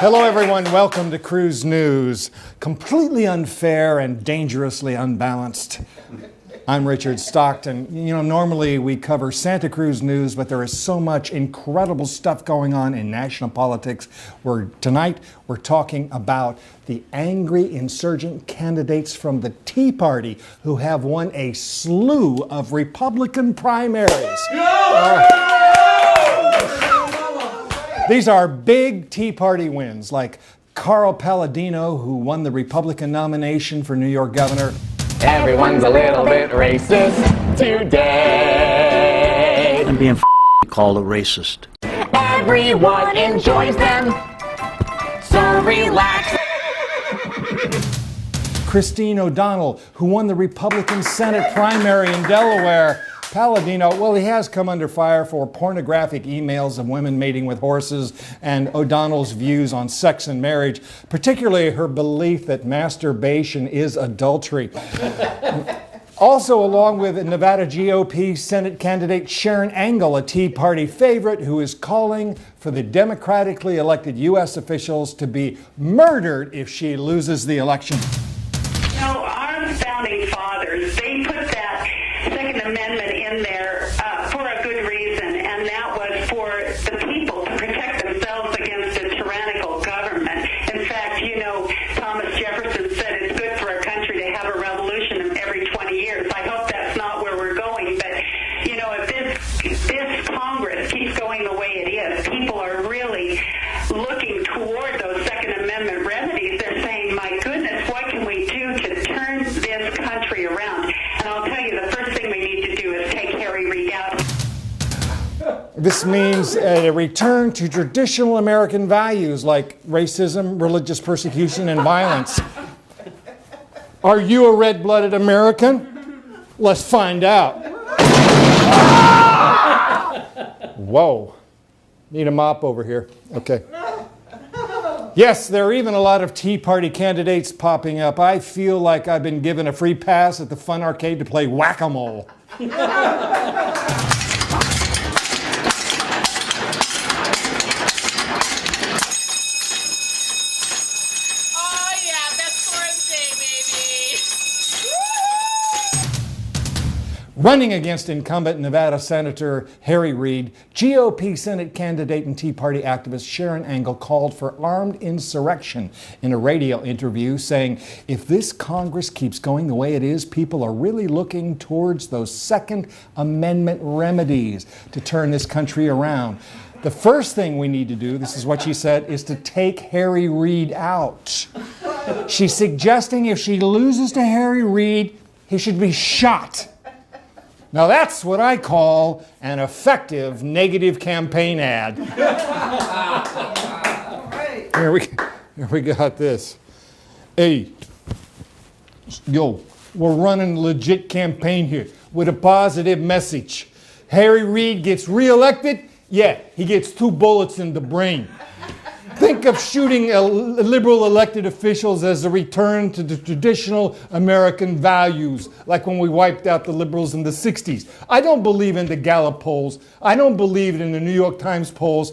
Hello, everyone. Welcome to Cruz News. Completely unfair and dangerously unbalanced. I'm Richard Stockton. Normally we cover Santa Cruz news, but there is so much incredible stuff going on in national politics. Tonight we're talking about the angry insurgent candidates from the Tea Party who have won a slew of Republican primaries. These are big Tea Party wins, like Carl Palladino, who won the Republican nomination for New York governor. Everyone's a little bit racist today. I'm being called a racist. Everyone enjoys them, so relax. Christine O'Donnell, who won the Republican Senate primary in Delaware. Palladino, well, he has come under fire for pornographic emails of women mating with horses and O'Donnell's views on sex and marriage, particularly her belief that masturbation is adultery. Also, along with Nevada GOP Senate candidate Sharon Angle, a Tea Party favorite who is calling for the democratically elected U.S. officials to be murdered if she loses the election. Our founding fathers, they put that Second Amendment in there for a good reason, and that was for the people to protect themselves against a tyrannical government. In fact, Thomas Jefferson said it's good for a country to have a revolution every 20 years. I hope that's not where we're going, but, if this Congress keeps going the way it is, people are really looking toward those Second Amendment remedies. They're saying, my goodness, what can we do to turn this country around? And I'll tell you, the first thing we need to do is take Harry Reid out. This means a return to traditional American values like racism, religious persecution, and violence. Are you a red-blooded American? Let's find out. Whoa. Need a mop over here. Okay. Yes, there are even a lot of Tea Party candidates popping up. I feel like I've been given a free pass at the Fun Arcade to play whack-a-mole. Running against incumbent Nevada Senator Harry Reid, GOP Senate candidate and Tea Party activist Sharon Angle called for armed insurrection in a radio interview, saying, if this Congress keeps going the way it is, people are really looking towards those Second Amendment remedies to turn this country around. The first thing we need to do, this is what she said, is to take Harry Reid out. She's suggesting if she loses to Harry Reid, he should be shot. Now that's what I call an effective negative campaign ad. Here we got this. Hey, we're running a legit campaign here with a positive message. Harry Reid gets reelected, yeah, he gets 2 bullets in the brain. Think of shooting liberal elected officials as a return to the traditional American values, like when we wiped out the liberals in the 60s. I don't believe in the Gallup polls. I don't believe in the New York Times polls.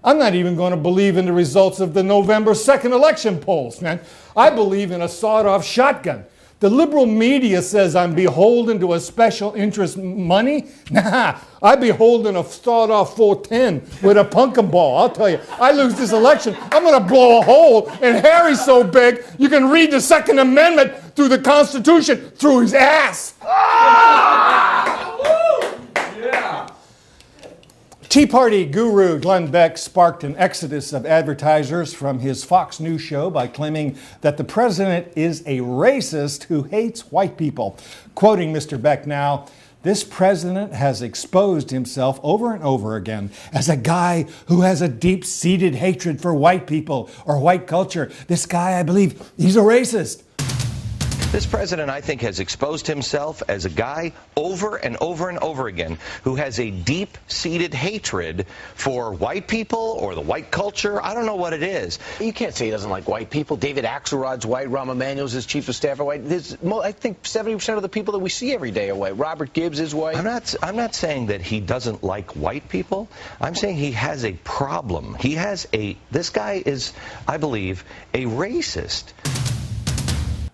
I'm not even going to believe in the results of the November 2nd election polls, man. I believe in a sawed-off shotgun. The liberal media says I'm beholden to a special interest money. Nah, I'm beholden a sawed-off 410 with a pumpkin ball. I'll tell you, I lose this election, I'm going to blow a hole in Harry's so big you can read the Second Amendment through the Constitution through his ass. Tea Party guru Glenn Beck sparked an exodus of advertisers from his Fox News show by claiming that the president is a racist who hates white people. Quoting Mr. Beck now, this president has exposed himself over and over again as a guy who has a deep-seated hatred for white people or white culture. This guy, I believe, he's a racist. This president, I think, has exposed himself as a guy over and over and over again who has a deep-seated hatred for white people or the white culture. I don't know what it is. You can't say he doesn't like white people. David Axelrod's white. Rahm Emanuel's his chief of staff are white. I think 70% of the people that we see every day are white. Robert Gibbs is white. I'm not saying that he doesn't like white people. I'm saying he has a problem. This guy is, I believe, a racist.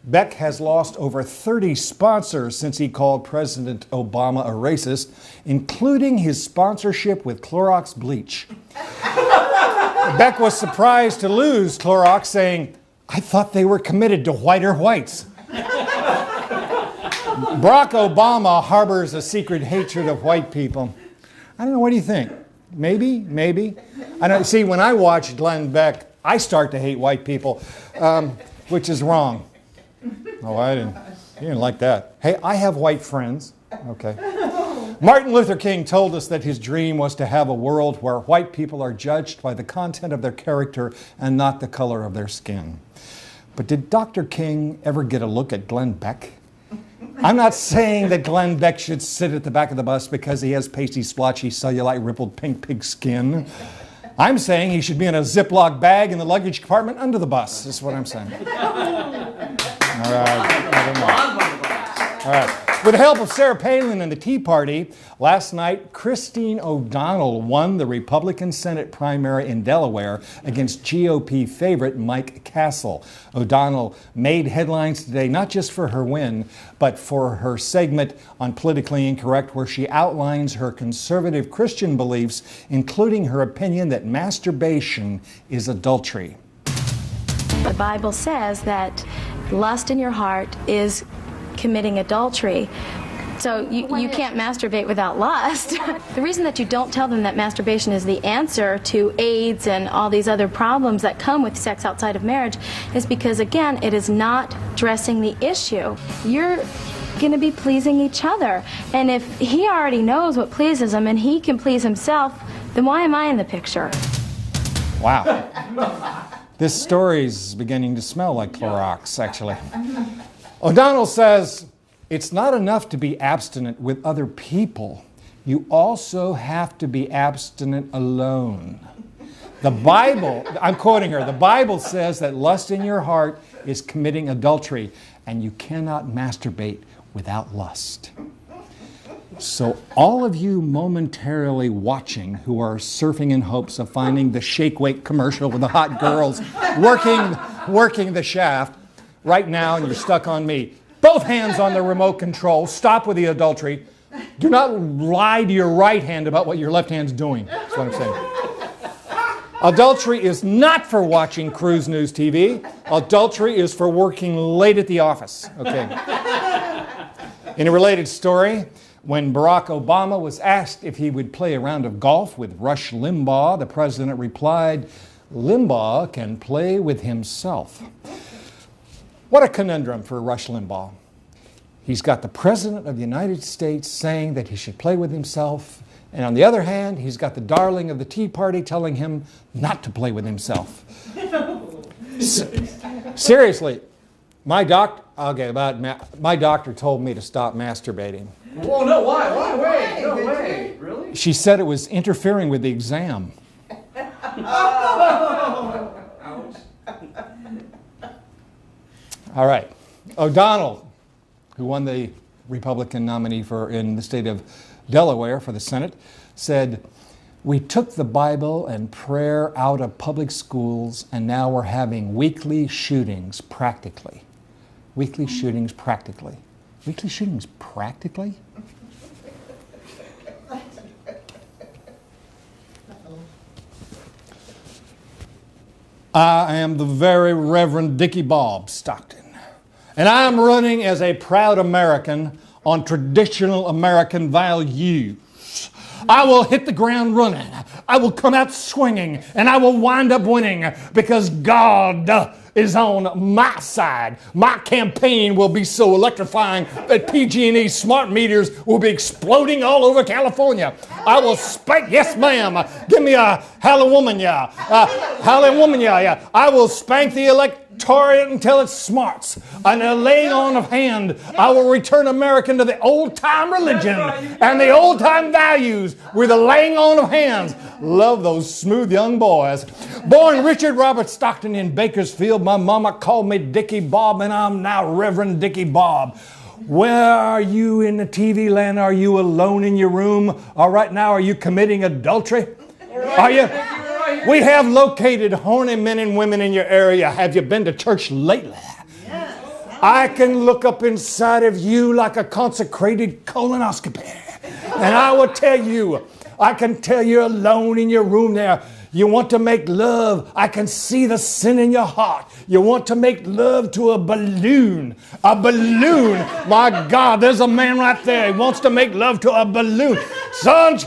Beck has lost over 30 sponsors since he called President Obama a racist, including his sponsorship with Clorox bleach. Beck was surprised to lose Clorox, saying, "I thought they were committed to whiter whites." Barack Obama harbors a secret hatred of white people. I don't know, what do you think? Maybe. I don't see, when I watch Glenn Beck, I start to hate white people, which is wrong. Oh, you didn't like that. Hey, I have white friends. Okay. Martin Luther King told us that his dream was to have a world where white people are judged by the content of their character and not the color of their skin. But did Dr. King ever get a look at Glenn Beck? I'm not saying that Glenn Beck should sit at the back of the bus because he has pasty, splotchy, cellulite, rippled pink pig skin. I'm saying he should be in a Ziploc bag in the luggage compartment under the bus. That's what I'm saying. All right. With the help of Sarah Palin and the Tea Party, last night, Christine O'Donnell won the Republican Senate primary in Delaware against GOP favorite Mike Castle. O'Donnell made headlines today not just for her win, but for her segment on Politically Incorrect, where she outlines her conservative Christian beliefs, including her opinion that masturbation is adultery. The Bible says that lust in your heart is committing adultery. So you can't masturbate without lust. The reason that you don't tell them that masturbation is the answer to AIDS and all these other problems that come with sex outside of marriage is because, again, it is not addressing the issue. You're going to be pleasing each other. And if he already knows what pleases him and he can please himself, then why am I in the picture? Wow. This story's beginning to smell like Clorox, actually. O'Donnell says, it's not enough to be abstinent with other people. You also have to be abstinent alone. The Bible, I'm quoting her, the Bible says that lust in your heart is committing adultery, and you cannot masturbate without lust. So all of you momentarily watching who are surfing in hopes of finding the Shake Weight commercial with the hot girls working the shaft, right now, and you're stuck on me. Both hands on the remote control. Stop with the adultery. Do not lie to your right hand about what your left hand's doing. That's what I'm saying. Adultery is not for watching Cruz News TV. Adultery is for working late at the office. Okay. In a related story, when Barack Obama was asked if he would play a round of golf with Rush Limbaugh, the president replied, "Limbaugh can play with himself." What a conundrum for Rush Limbaugh. He's got the President of the United States saying that he should play with himself, and on the other hand, he's got the darling of the Tea Party telling him not to play with himself. Seriously, my doctor told me to stop masturbating. Whoa, no, why? Wait, no way. Really? She said it was interfering with the exam. All right. O'Donnell, who won the Republican nominee in the state of Delaware for the Senate, said, "We took the Bible and prayer out of public schools, and now we're having weekly shootings practically." Weekly shootings practically. Weekly shootings practically? I am the very Reverend Dickie Bob Stockton, and I am running as a proud American on traditional American values. I will hit the ground running. I will come out swinging, and I will wind up winning because God is on my side. My campaign will be so electrifying that PG&E smart meters will be exploding all over California. I will spank, yes ma'am, give me a hallelujah, hallelujah, yeah. I will spank the electricity tore it until it smarts. And a laying on of hand, I will return American to the old-time religion and the old-time values with a laying on of hands. Love those smooth young boys. Born Richard Robert Stockton in Bakersfield, my mama called me Dickie Bob, and I'm now Reverend Dickie Bob. Where are you in the TV land? Are you alone in your room? Or right now, are you committing adultery? Are you? We have located horny men and women in your area. Have you been to church lately? I can look up inside of you like a consecrated colonoscopy. And I will tell you, I can tell you're alone in your room there. You want to make love. I can see the sin in your heart. You want to make love to a balloon. A balloon. My God, there's a man right there. He wants to make love to a balloon. Son,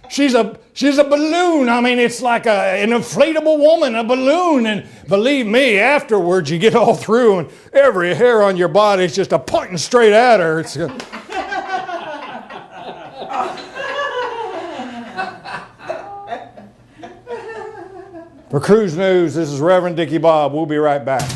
she's a balloon. I mean, it's like an inflatable woman, a balloon. And believe me, afterwards you get all through and every hair on your body is just a pointing straight at her. It's For Cruz News, this is Reverend Dickie Bob. We'll be right back.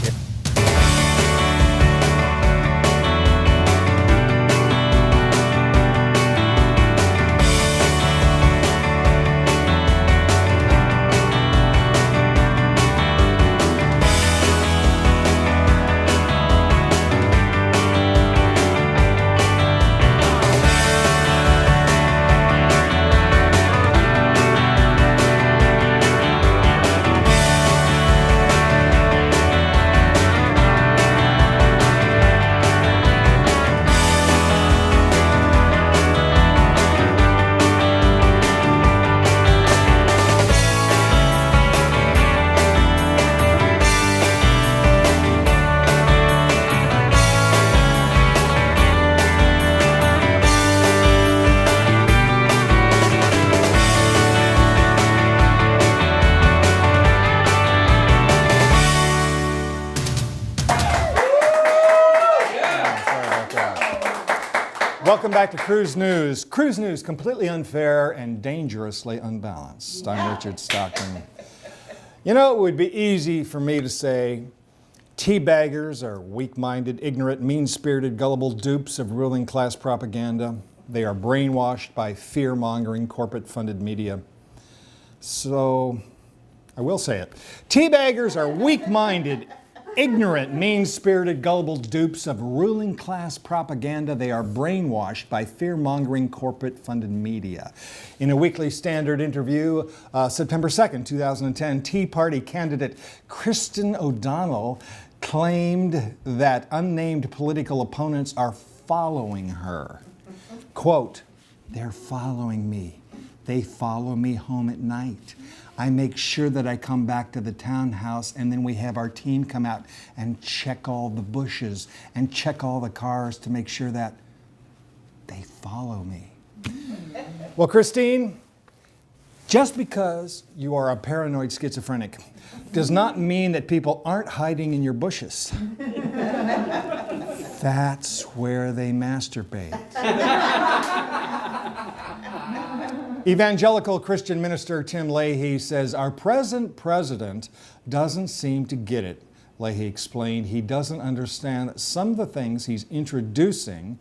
Welcome back to Cruz News. Cruz News, completely unfair and dangerously unbalanced. I'm Richard Stockton. You know, it would be easy for me to say teabaggers are weak-minded, ignorant, mean-spirited, gullible dupes of ruling class propaganda. They are brainwashed by fear-mongering, corporate-funded media. So, I will say it. Teabaggers are weak-minded, ignorant, mean-spirited, gullible dupes of ruling class propaganda. They are brainwashed by fear-mongering, corporate-funded media. In a Weekly Standard interview, September 2nd, 2010, Tea Party candidate Kristen O'Donnell claimed that unnamed political opponents are following her. Quote, "They're following me. They follow me home at night. I make sure that I come back to the townhouse, and then we have our team come out and check all the bushes and check all the cars to make sure that they follow me." Well, Christine, just because you are a paranoid schizophrenic does not mean that people aren't hiding in your bushes. That's where they masturbate. Evangelical Christian minister Tim Leahy says, "Our present president doesn't seem to get it." Leahy explained he doesn't understand that some of the things he's introducing,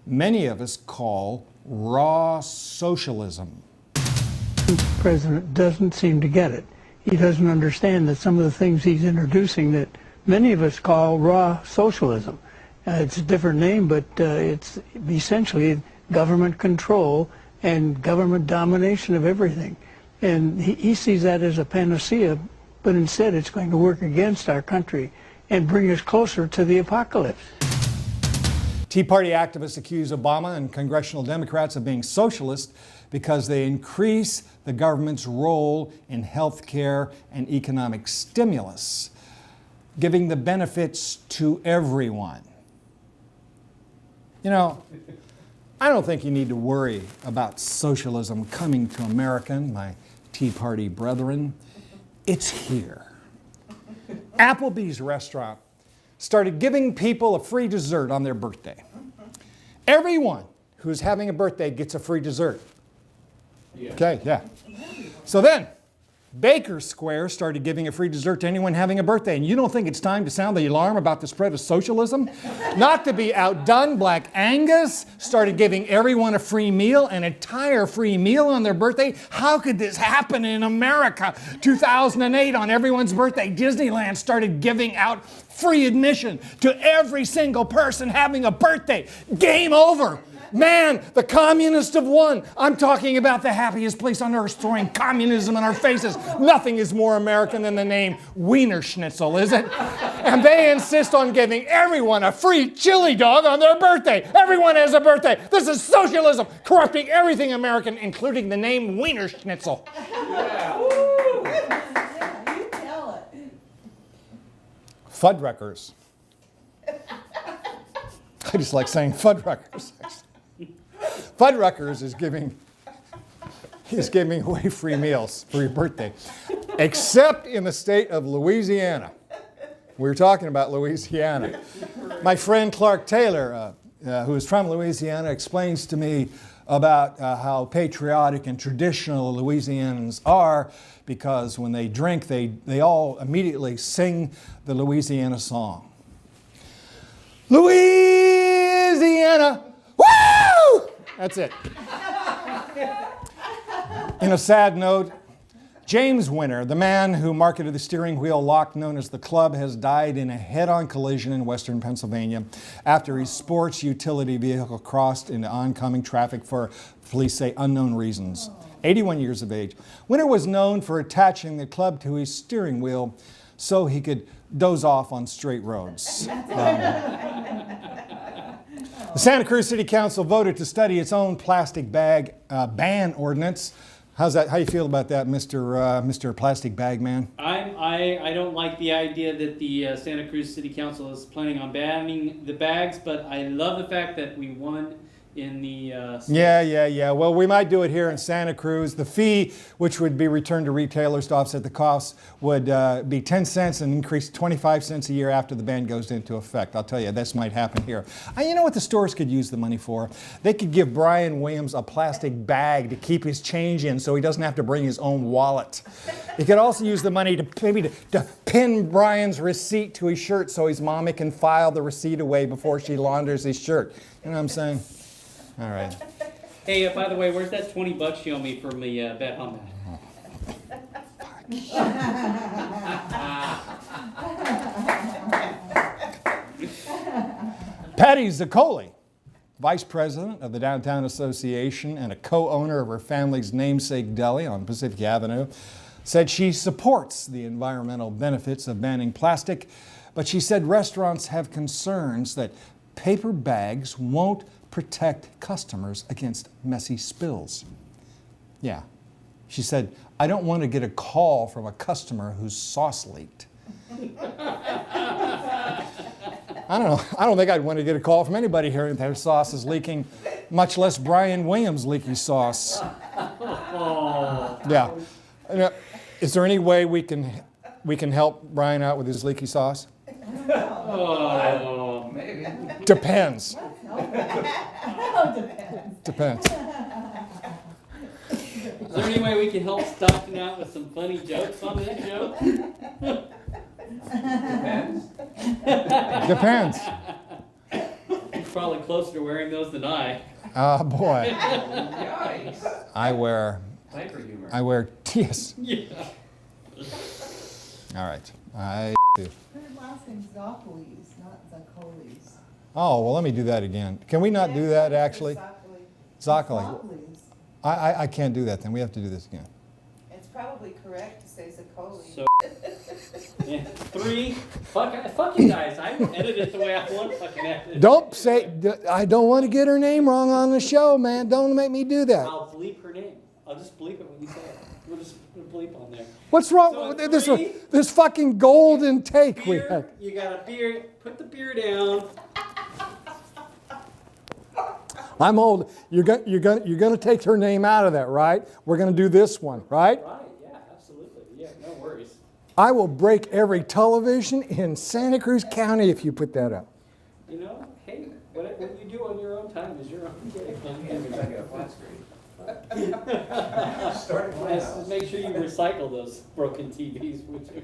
many of us call raw socialism. The president doesn't seem to get it. He doesn't understand that some of the things he's introducing that many of us call raw socialism. It's a different name, but it's essentially government control and government domination of everything. And he sees that as a panacea, but instead it's going to work against our country and bring us closer to the apocalypse. Tea Party activists accuse Obama and congressional Democrats of being socialist because they increase the government's role in health care and economic stimulus, giving the benefits to everyone. You know, I don't think you need to worry about socialism coming to America, my Tea Party brethren. It's here. Applebee's restaurant started giving people a free dessert on their birthday. Everyone who's having a birthday gets a free dessert. Okay, yeah. So then, Baker Square started giving a free dessert to anyone having a birthday. And you don't think it's time to sound the alarm about the spread of socialism? Not to be outdone, Black Angus started giving everyone a free meal, an entire free meal on their birthday. How could this happen in America? 2008, on everyone's birthday, Disneyland started giving out free admission to every single person having a birthday. Game over. Man, the communists have won. I'm talking about the happiest place on earth, throwing communism in our faces. Nothing is more American than the name Wiener Schnitzel, is it? And they insist on giving everyone a free chili dog on their birthday. Everyone has a birthday. This is socialism, corrupting everything American, including the name Wiener Schnitzel. Fuddruckers. I just like saying Fuddruckers. Fuddruckers is giving away free meals for your birthday, except in the state of Louisiana. We were talking about Louisiana. My friend Clark Taylor, who is from Louisiana, explains to me about how patriotic and traditional Louisianans are, because when they drink, they all immediately sing the Louisiana song. Louisiana, woo! That's it. In a sad note, James Winter, the man who marketed the steering wheel lock known as the Club, has died in a head-on collision in western Pennsylvania after his sports utility vehicle crossed into oncoming traffic for, police say, unknown reasons. 81 years of age. Winter was known for attaching the Club to his steering wheel so he could doze off on straight roads. The Santa Cruz City Council voted to study its own plastic bag ban ordinance. How's that? How you feel about that, Mr. Plastic Bag Man? I don't like the idea that the Santa Cruz City Council is planning on banning the bags, but I love the fact that we won in the Yeah. Well, we might do it here in Santa Cruz. The fee, which would be returned to retailers to offset the costs, would be 10 cents and increase 25 cents a year after the ban goes into effect. I'll tell you, this might happen here. You know what the stores could use the money for? They could give Brian Williams a plastic bag to keep his change in so he doesn't have to bring his own wallet. He could also use the money to maybe to pin Brian's receipt to his shirt so his mommy can file the receipt away before she launders his shirt. You know what I'm saying? All right. Hey, by the way, where's that $20 you owe me from the bet on that? Patty Zaccoli, vice president of the Downtown Association and a co-owner of her family's namesake deli on Pacific Avenue, said she supports the environmental benefits of banning plastic, but she said restaurants have concerns that paper bags won't protect customers against messy spills. Yeah. She said, I don't want to get a call from a customer whose sauce leaked. I don't know. I don't think I'd want to get a call from anybody hearing that their sauce is leaking, much less Brian Williams' leaky sauce. Yeah. Is there any way we can help Brian out with his leaky sauce? Maybe. Depends. Depends. Is there any way we can help Stockton out with some funny jokes on this show? Depends. Depends. He's probably closer to wearing those than I. Oh, boy. Yikes. I wear yes. Yeah. All right. I do. Her last name's Zoccolis, not Zaccolis. Oh, well, let me do that again. Can we not do that, actually? Zoccoli. I can't do that then. We have to do this again. It's probably correct to say Zaccoli. So, yeah. 3. Fuck you guys. I edit it the way I want to fucking edit it. Don't say, I don't want to get her name wrong on the show, man. Don't make me do that. I'll bleep her name. I'll just bleep it when you say it. We'll just bleep on there. What's wrong So with three, this fucking golden take we beer, had? you got a beer. Put the beer down. I'm old. You're gonna take her name out of that, right? We're gonna do this one, right? Right, yeah, absolutely. Yeah, no worries. I will break every television in Santa Cruz County if you put that up. You know, hey, what you do on your own time is your own day. Maybe I get a flat screen. Just make sure you recycle those broken TVs, would you?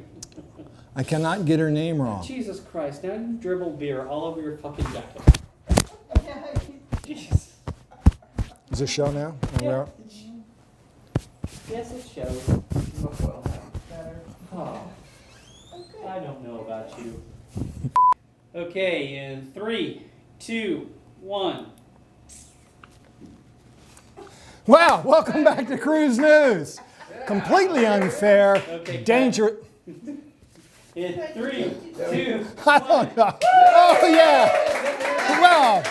I cannot get her name wrong. Jesus Christ, now you dribble beer all over your fucking jacket. Jeez. Is this show now? Yeah. Yes, it shows. Oh, I don't know about you. Okay, in 3, 2, 1. Wow, welcome back to Cruz News. Completely unfair, Okay, dangerous. In 3, 2. I don't know. Oh, yeah. Well.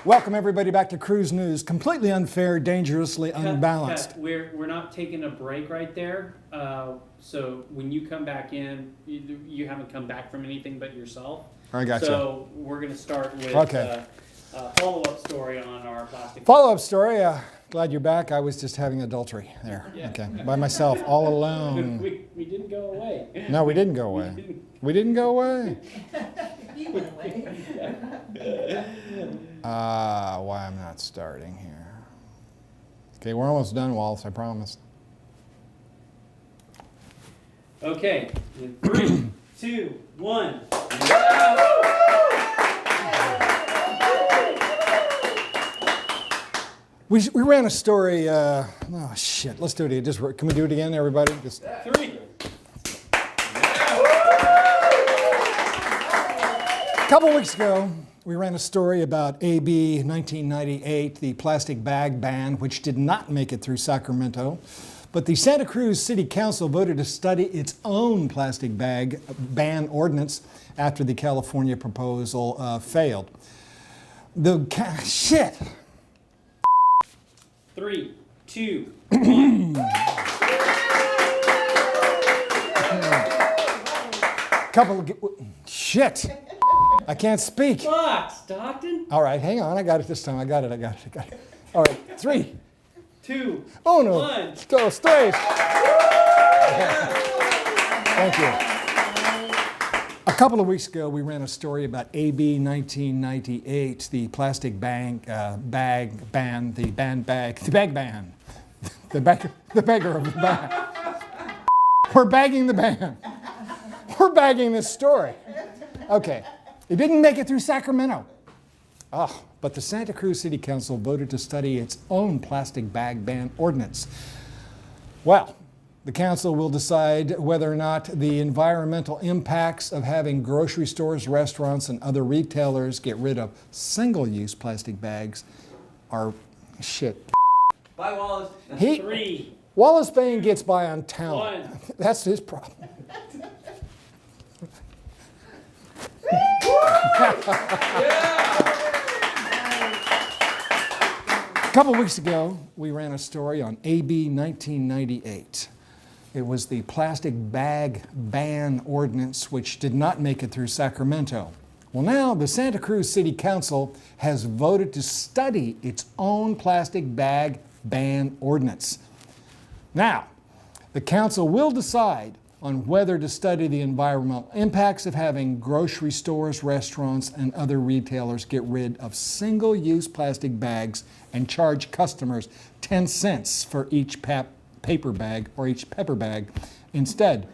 Welcome everybody back to Cruz News. Completely unfair, dangerously unbalanced. We're not taking a break right there. So when you come back in, you haven't come back from anything but yourself. I got you. So we're going to start with Okay. a follow-up story on our plastic. Follow-up story. Glad you're back. I was just having adultery there. Yeah. Okay. By myself, all alone. We didn't go away. No, we didn't go away. We didn't go away. He went away. Why I'm not starting here. Okay, we're almost done, Wallace, I promise. Okay, in 3, 2, 1. We ran a story, oh shit, let's do it again. Can we do it again, everybody? Just 3. a couple weeks ago, we ran a story about AB 1998, the plastic bag ban, which did not make it through Sacramento. But the Santa Cruz City Council voted to study its own plastic bag ban ordinance after the California proposal failed. Shit! 3, 2, 1. Shit! I can't speak. Fuck, Stockton. All right, hang on. I got it this time. I got it. All right, 3, 2. Oh no! 1. Stay. Thank you. A couple of weeks ago, we ran a story about AB 1998, the plastic bag ban, the beggar of the bag. We're bagging the ban. We're bagging this story. Okay, it didn't make it through Sacramento. But the Santa Cruz City Council voted to study its own plastic bag ban ordinance. Well, the council will decide whether or not the environmental impacts of having grocery stores, restaurants, and other retailers get rid of single-use plastic bags are shit. Bye, Wallace. 3. Wallace Bain gets by on talent. 1. That's his problem. A couple weeks ago, we ran a story on AB 1998. It was the plastic bag ban ordinance, which did not make it through Sacramento. Well, now the Santa Cruz City Council has voted to study its own plastic bag ban ordinance. Now, the council will decide on whether to study the environmental impacts of having grocery stores, restaurants, and other retailers get rid of single-use plastic bags and charge customers 10 cents for each paper bag or each pepper bag instead.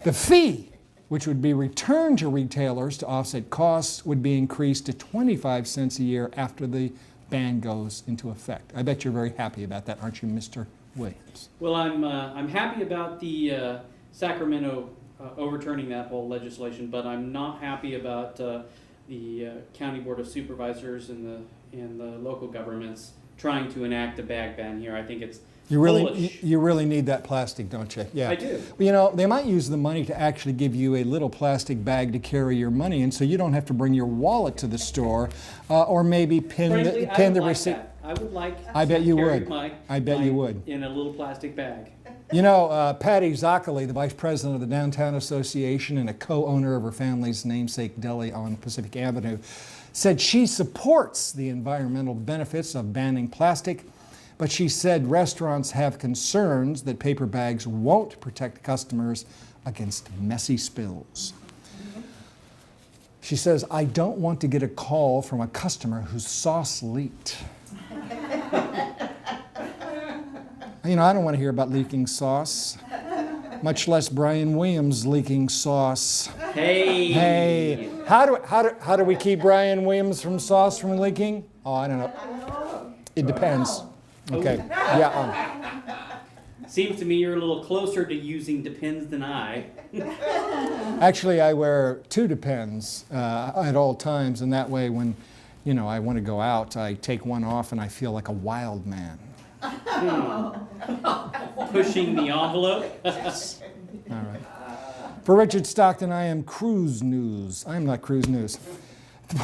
The fee, which would be returned to retailers to offset costs, would be increased to 25 cents a year after the ban goes into effect. I bet you're very happy about that, aren't you, Mr. Williams? Well, I'm happy about the Sacramento overturning that whole legislation, but I'm not happy about the County Board of Supervisors and the local governments trying to enact a bag ban here. I think it's foolish. You really need that plastic, don't you? Yeah. I do. You know, they might use the money to actually give you a little plastic bag to carry your money in, so you don't have to bring your wallet to the store, or maybe pin the receipt. That. I would like. I bet you would. I bet you would. In a little plastic bag. You know, Patty Zoccoli, the vice president of the Downtown Association and a co-owner of her family's namesake deli on Pacific Avenue, said she supports the environmental benefits of banning plastic, but she said restaurants have concerns that paper bags won't protect customers against messy spills. She says, I don't want to get a call from a customer whose sauce leaked. You know, I don't want to hear about leaking sauce, much less Brian Williams leaking sauce. Hey. Hey. How do we keep Brian Williams from sauce from leaking? Oh, I don't know. It depends. Okay. Yeah. Seems to me you're a little closer to using depends than I. Actually, I wear two Depends at all times, and that way when, you know, I want to go out, I take one off and I feel like a wild man. Pushing the envelope. All right. For Richard Stockton, I am Cruz News. I'm not Cruz News.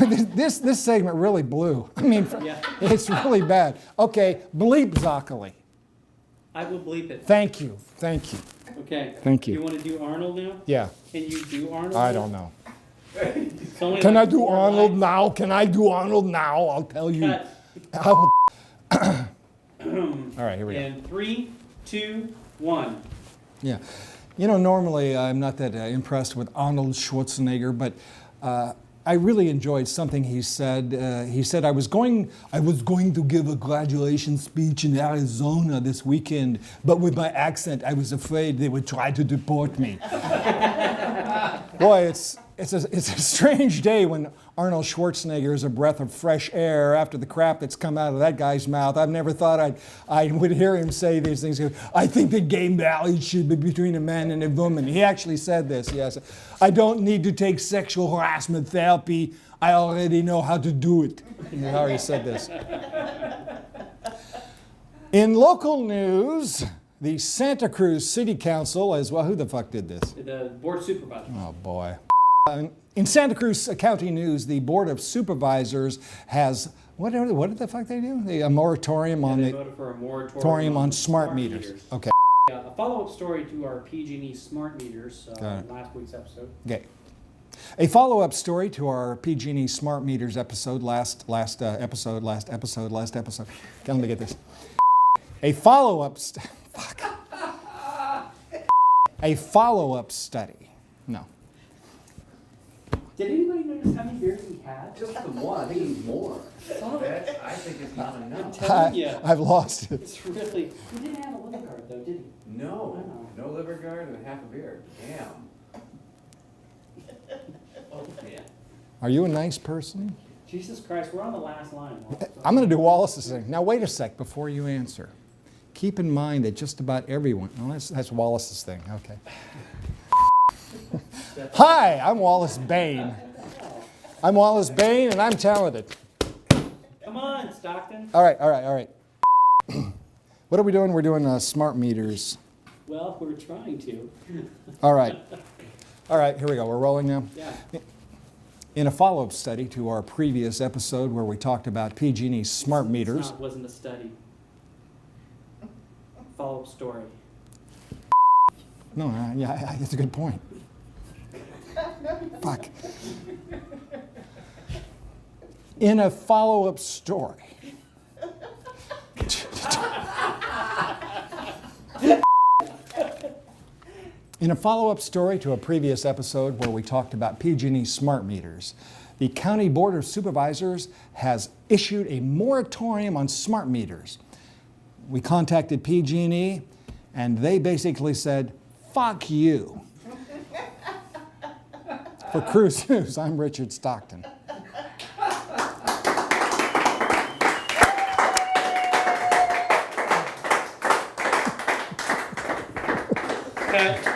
This segment really blew. I mean, it's really bad. Okay, bleep Zocoli. I will bleep it. Thank you. Thank you. Okay. Thank you. You want to do Arnold now? Yeah. Can you do Arnold? I don't know. Can I do Arnold now? Can I do Arnold now? I'll tell you. All right, here we go. In 3, 2, 1. Yeah. You know, normally I'm not that impressed with Arnold Schwarzenegger, but I really enjoyed something he said. He said, I was going to give a graduation speech in Arizona this weekend, but with my accent, I was afraid they would try to deport me. Boy, it's a strange day when Arnold Schwarzenegger is a breath of fresh air after the crap that's come out of that guy's mouth. I've never thought I would hear him say these things. I think the gay marriage should be between a man and a woman. He actually said this, yes. I don't need to take sexual harassment therapy. I already know how to do it. He already said this. In local news, the Santa Cruz City Council, as well, who the fuck did this? The Board of Supervisors. Oh, boy. In Santa Cruz County news, the Board of Supervisors has, what the fuck they do? A moratorium on they voted for a moratorium on smart meters. Okay. A follow-up story to our PG&E smart meters last week's episode. Okay. A follow-up story to our PG&E smart meters episode, last episode. Okay, let me get this. A follow-up A follow-up study. No. Did anybody notice how many beers we had? Just the one. I think it's more. I think it's not enough. I've lost it. It's really. He didn't have a liver guard though, did he? No. No liver guard and half a beer. Damn. Oh yeah. Are you a nice person? Jesus Christ, we're on the last line. I'm going to do Wallace's thing. Now, wait a sec before you answer. Keep in mind that just about everyone... Well, that's Wallace's thing. Okay. Hi, I'm Wallace Bain. I'm Wallace Bain, and I'm talented. Come on, Stockton. All right. What are we doing? We're doing smart meters. Well, we're trying to. All right, here we go. We're rolling now? Yeah. In a follow-up study to our previous episode where we talked about PG&E smart meters... It wasn't a study. Follow-up story. No, yeah, it's a good point. Fuck. In a follow-up story. In a follow-up story to a previous episode where we talked about PG&E smart meters, the County Board of Supervisors has issued a moratorium on smart meters. We contacted PG&E, and they basically said, fuck you. For Cruz News, I'm Richard Stockton. Cut.